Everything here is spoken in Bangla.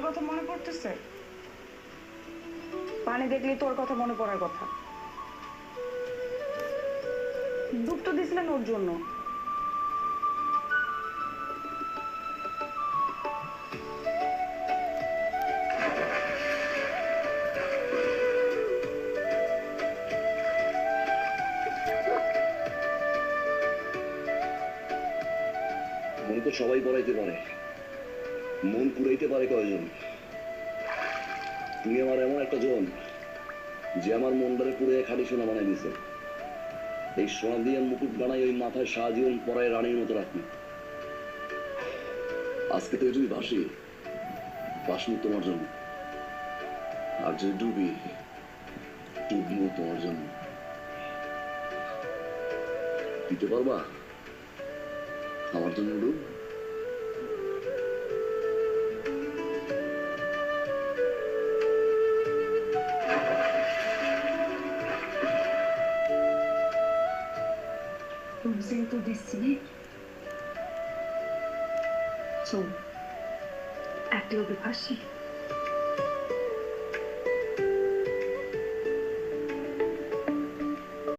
কথা মনে পড়তেছে? পানি দেখলে তোর কথা মনে পড়ার কথা। ডুব তো দিছিলেন ওর জন্য। মন তো সবাই পড়াইতে পারে, মন পুরাইতে পারে কয়জন? তুমি আমার এমন একটা জন যে আমার মনটারে পুড়ে খালি সোনা বানাই দিছে। এই সোনা দিয়ে মুকুট বানাই ওই মাথায় সারাজীবন পরায় রানীর মতো রাখি। আজকে তো যদি ভাসি, ভাসবো তোমার জন্য, আর যদি ডুবি, ডুববো তোমার জন্য। দিতে পারবা আমার জন্য ডুব? যেহেতু দিচ্ছি চল এক লোকে ফাঁসি।